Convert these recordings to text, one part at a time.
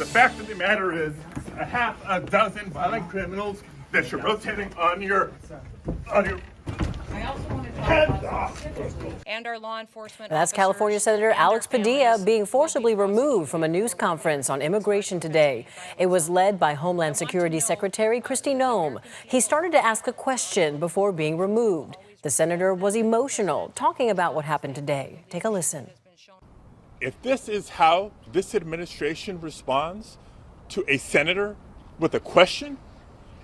The fact of the matter is, a half a dozen violent criminals that you're rotating on your and our law enforcement. That's California Senator Alex Padilla being forcibly removed from a news conference on immigration today. It was led by Homeland Security Secretary Kristi Noem. He started to ask a question before being removed. The senator was emotional, talking about what happened today. Take a listen. If this is how this administration responds to a senator with a question,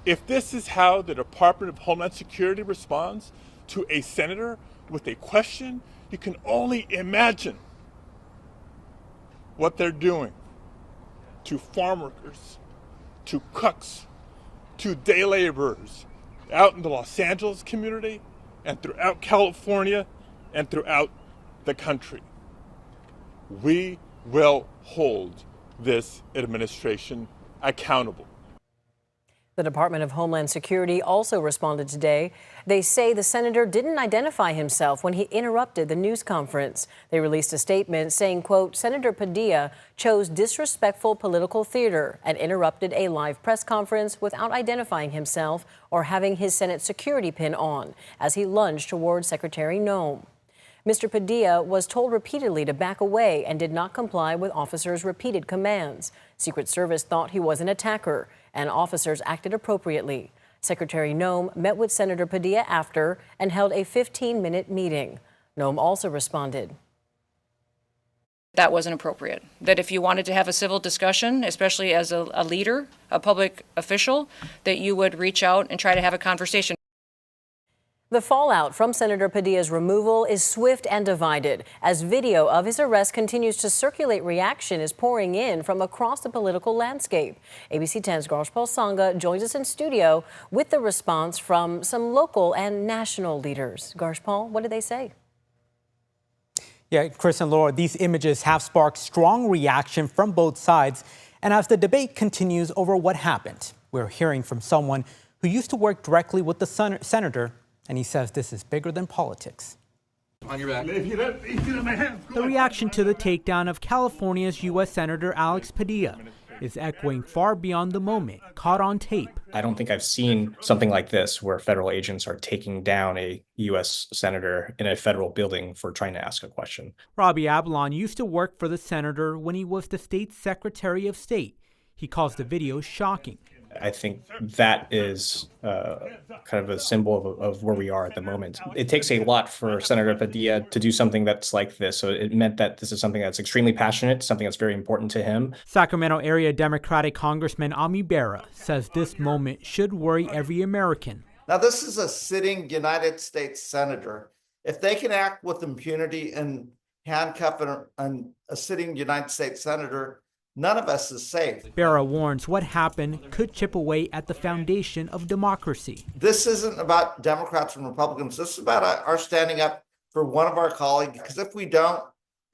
if this is how the Department of Homeland Security responds to a senator with a question, you can only imagine what they're doing to farm workers, to cooks, to day laborers out in the Los Angeles community and throughout California and throughout the country. We will hold this administration accountable. The Department of Homeland Security also responded today. They say the senator didn't identify himself when he interrupted the news conference. They released a statement saying, quote, Senator Padilla chose disrespectful political theater and interrupted a live press conference without identifying himself or having his Senate security pin on as he lunged toward Secretary Noem. Mr. Padilla was told repeatedly to back away and did not comply with officers' repeated commands. Secret Service thought he was an attacker, and officers acted appropriately. Secretary Noem met with Senator Padilla after and held a 15-minute meeting. Noem also responded. That wasn't appropriate. That if you wanted to have a civil discussion, especially as a leader, a public official, that you would reach out and try to have a conversation. The fallout from Senator Padilla's removal is swift and divided. As video of his arrest continues to circulate, reaction is pouring in from across the political landscape. ABC 10's Garshpal Sangha joins us in studio with the response from some local and national leaders. Garshpal, what did they say? Yeah, Chris and Laura, these images have sparked strong reaction from both sides. And as the debate continues over what happened, we're hearing from someone who used to work directly with the senator, and he says this is bigger than politics. On your back. The reaction to the takedown of California's U.S. Senator Alex Padilla is echoing far beyond the moment caught on tape. I don't think I've seen something like this where federal agents are taking down a U.S. senator in a federal building for trying to ask a question. Robbie Avalon used to work for the senator when he was the state's Secretary of State. He calls the video shocking. I think that is kind of a symbol of where we are at the moment. It takes a lot for Senator Padilla to do something that's like this. So it meant that this is something that's extremely passionate, something that's very important to him. Sacramento area Democratic Congressman Bera says this moment should worry every American. Now, this is a sitting United States senator. If they can act with impunity and handcuff a sitting United States senator, none of us is safe. Bera warns what happened could chip away at the foundation of democracy. This isn't about Democrats and Republicans. This is about our standing up for one of our colleagues, because if we don't,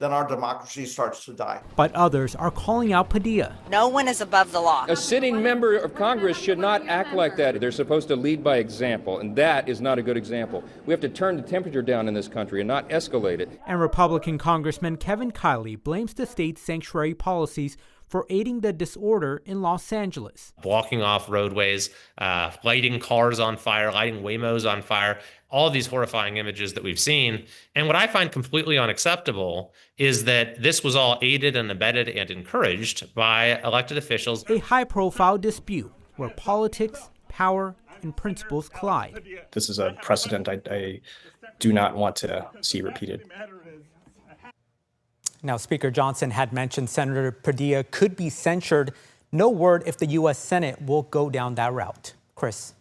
then our democracy starts to die. But others are calling out Padilla. No one is above the law. A sitting member of Congress should not act like that. They're supposed to lead by example, and that is not a good example. We have to turn the temperature down in this country and not escalate it. And Republican Congressman Kevin Kiley blames the state's sanctuary policies for aiding the disorder in Los Angeles. Blocking off roadways, lighting cars on fire, lighting Waymos on fire, all of these horrifying images that we've seen. And what I find completely unacceptable is that this was all aided and abetted and encouraged by elected officials. A high-profile dispute where politics, power, and principles collide. This is a precedent I do not want to see repeated. Now, Speaker Johnson had mentioned Senator Padilla could be censured. No word if the U.S. Senate will go down that route. Chris.